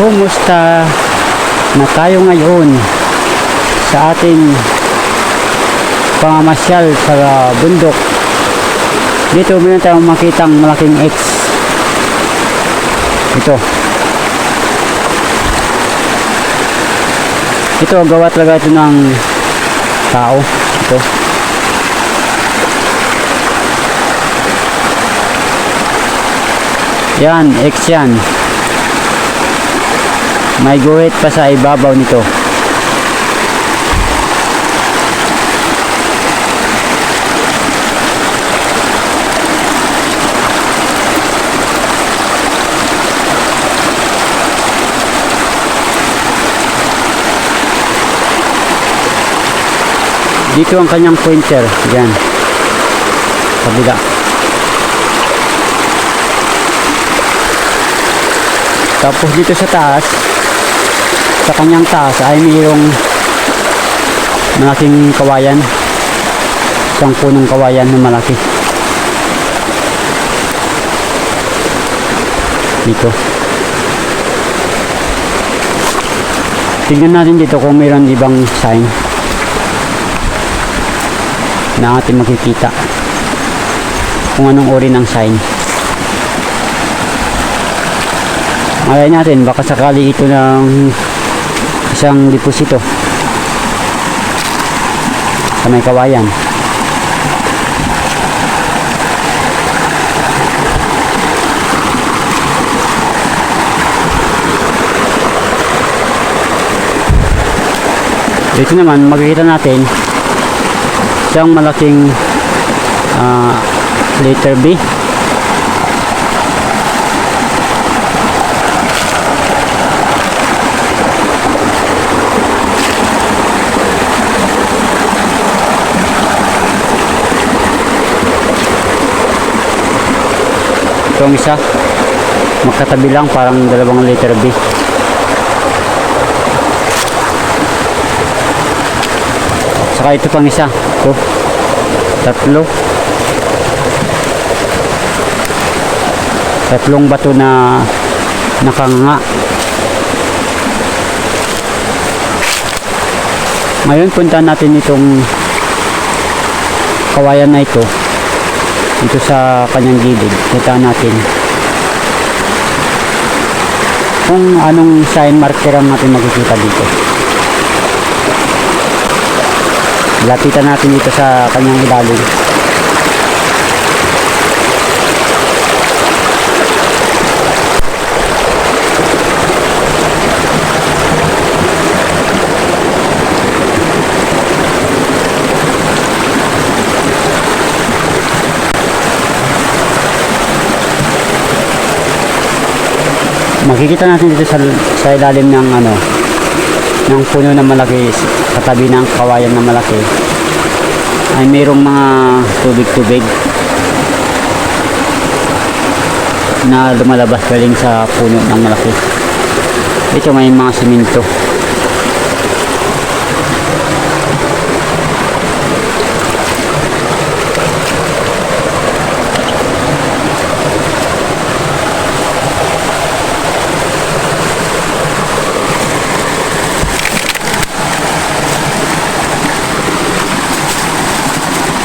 kumusta na tayo ngayon sa ating pamamasyal sa bundok. Dito meron tayong makitang malaking X. Ito gawa talaga ito ng tao. Yan, X yan. May guhit pa sa ibabaw nito. Dito ang kanyang pointer. Yan. Kabila. Tapos dito sa taas, sa kanyang taas ay mayroong malaking kawayan. Isang punong kawayan na malaki. Dito. Tignan natin dito kung mayroon ibang sign na ating makikita kung anong uri ng sign. Malay natin baka sakali ito ng isang deposito sa may kawayan. Dito naman makikita natin isang malaking letter B. Itong isa magkatabi lang, parang dalawang letter B. Saka ito pang isa. Ito. Tatlong bato na nakanganga. Ngayon puntahan natin itong kawayan na ito. Dito sa kanyang gilid. Kita natin kung anong sign marker ang natin makikita dito. Lapitan natin dito sa kanyang ilalim. Makikita natin dito sa ilalim ng ng puno na malaki, katabi ng kawayan na malaki, ay mayroong mga tubig-tubig na lumalabas galing sa puno ng malaki. Ito may mga simento.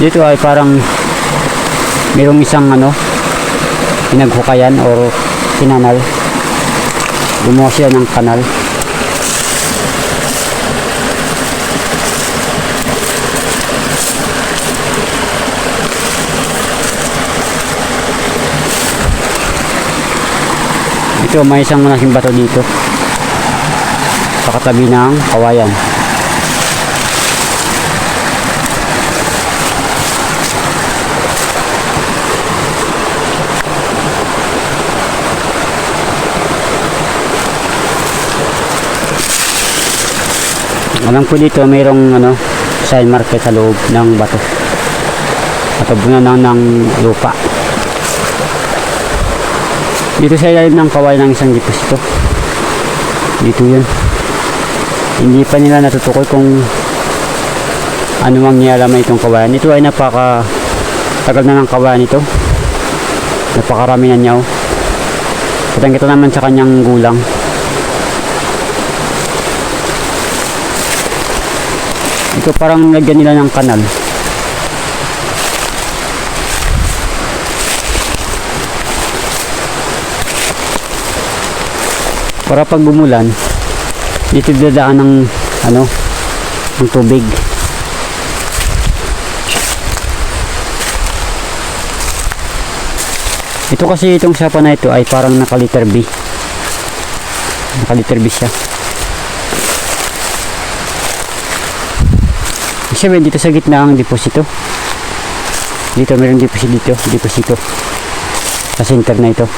Dito ay parang mayroong isang pinaghukayan o kinanal. Gumawa siya ng kanal. Ito may isang malaking bato dito sa katabi ng kawayan. Alam ko dito mayroong sign marker sa loob ng bato. Matabunan ng lupa. Dito sa ilalim ng kawayan ng isang deposito. Dito yun. Hindi pa nila natutukoy kung ano mangyayari itong kawayan. Ito ay napaka tagal na ng kawayan ito. Napakarami na niya. Kitang kita naman sa kanyang gulang. Ito parang lagyan nila ng kanal. Para pag bumulan, dito dadaan ng ano, ng tubig. Ito kasi itong sapa na ito ay parang naka-liter B. Naka-liter B siya. Sabihin dito sa gitna ang deposito. Dito mayroong deposito sa center na ito.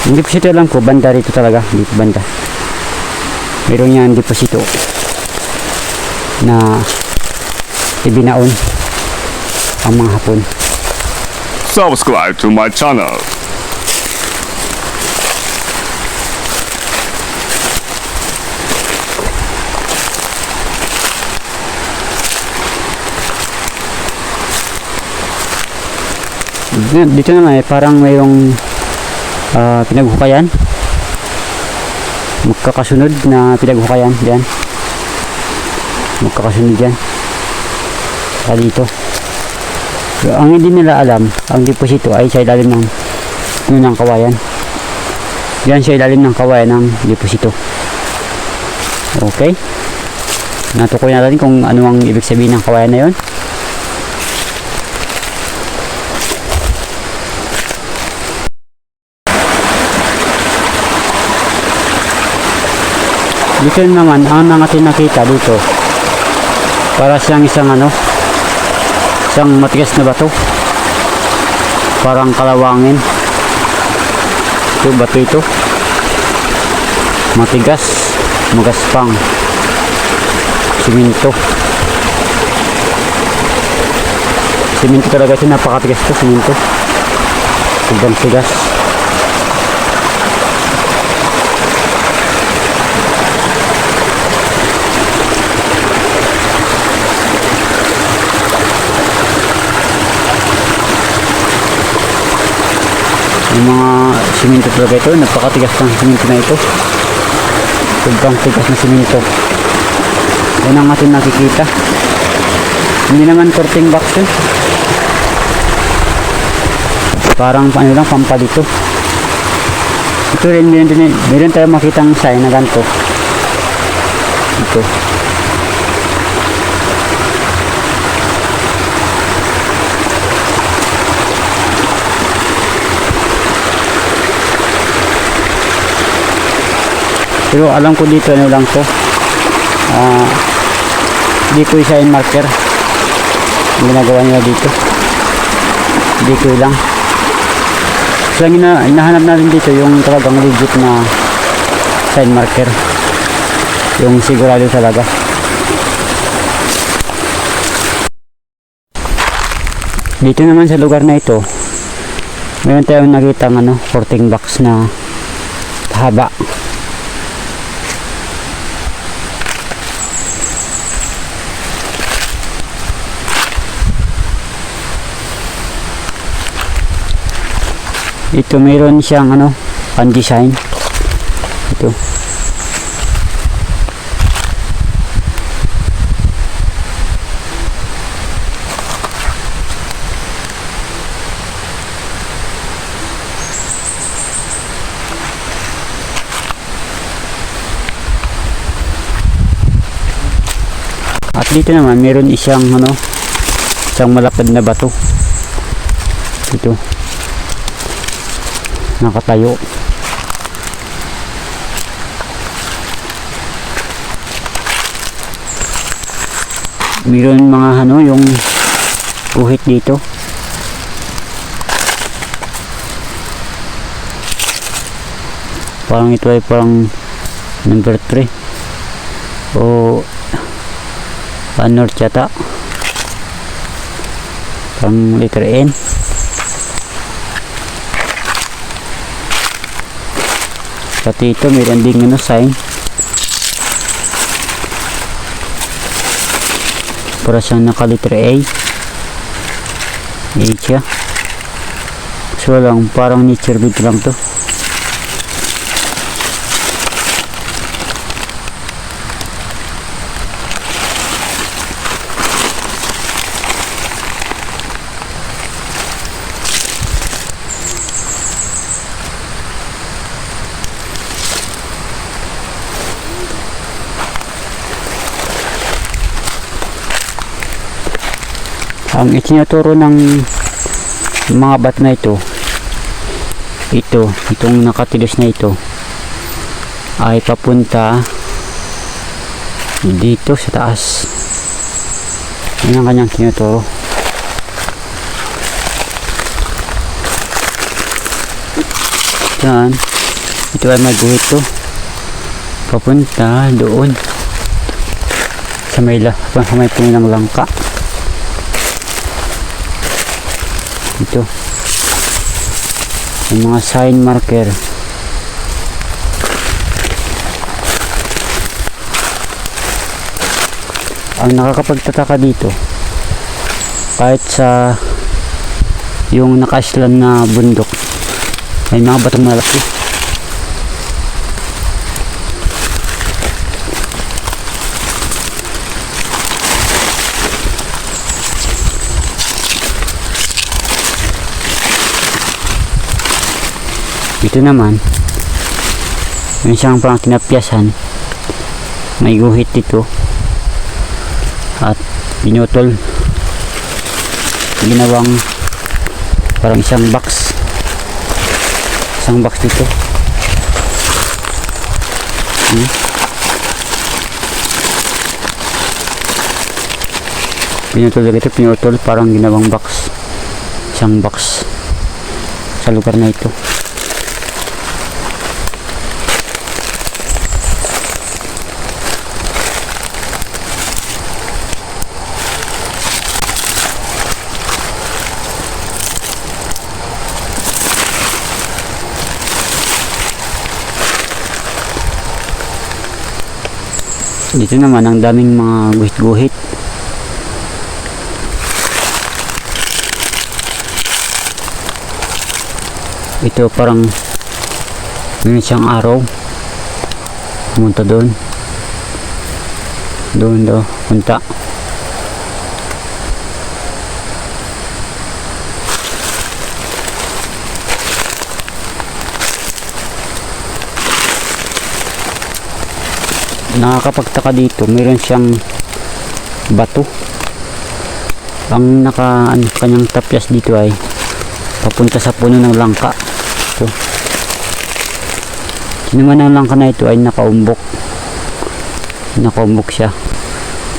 Yung deposito lang ko, banda rito talaga, dito banda. Mayroon yan deposito na ibinaon ang mga hapon. Subscribe to my channel. Dito naman parang mayroong pinaghukayan, magkakasunod na pinaghukayan dyan, magkakasunod dyan dito. So, ang hindi nila alam, ang deposito ay sa ilalim ng kawayan. Yan sa ilalim ng kawayan ng deposito. Okay, natukoy natin kung ano ang ibig sabihin ng kawayan na yon. Dito naman ang mga tinakita dito, para siyang isang matigas na bato, parang kalawangin. Ito bato, ito matigas, magaspang, siminto talaga ito, napakatigas ito, siminto, sobrang tigas. Yung mga siminto talaga ito, napakatigas ng siminto na ito, sobrang tigas na siminto. Yan ang ating nakikita, hindi naman coating box yun, parang ano lang, pampalito. Ito rin, meron tayo makitang sign na ganito ito. Pero alam ko dito ano lang to, dito yung sign marker ang ginagawa nila dito, dito lang. So ang hinahanap natin dito yung talagang legit na sign marker, yung sigurado talaga. Dito naman sa lugar na ito, meron tayong nakitang coating box na haba. Ito mayroon siyang pan-design ito. At dito naman mayroon isang isang malapad na bato ito, nakatayo. Mayroon mga yung guhit dito. Parang ito ay parang number 3 o north yata, parang letter N. Pati ito mayroon ding sign para siyang naka-letter A siya. So lang, parang nature bit lang to. Ang itinuturo ng mga bat na ito, itong nakatilos na ito ay papunta dito sa taas. Yan ang kanyang tinuturo. Yan, ito ay may guhit to papunta doon sa may puno ng langka. Ito yung mga sign marker. Ang nakakapagtataka dito, kahit sa yung nakaislan na bundok, may mga batong malaki. Ito naman, yung siyang parang kinapyasan, may guhit dito at binutol, ginawang parang isang box dito. Pinutol parang ginawang isang box sa lugar na ito. Dito naman ang daming mga guhit-guhit. Ito parang may siyang araw. Pumunta doon. Doon daw punta. Nakakapagtaka dito, mayroon siyang bato. Ang kanyang tapyas dito ay papunta sa puno ng langka. Ito. Naman ang langka na ito ay nakaumbok siya.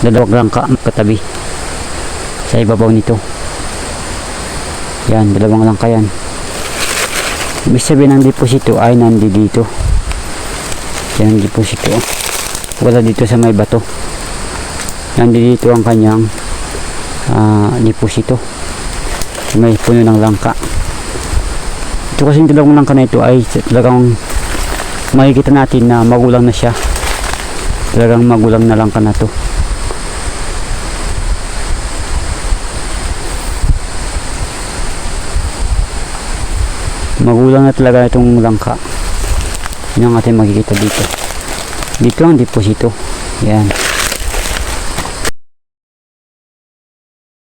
Dalawang langka katabi sa ibabaw nito. Yan, dalawang langka yan. Ibig sabihin ng deposito ay nandito. Yan ang deposito. Wala dito sa may bato. Nandito ang kanyang deposito. May puno ng langka. Ito kasi yung dalawang langka na ito ay talagang makikita natin na magulang na siya. Talagang magulang na langka na to. Magulang na talaga itong langka. Yan ang ating makikita dito. Dito ang deposito. Yan.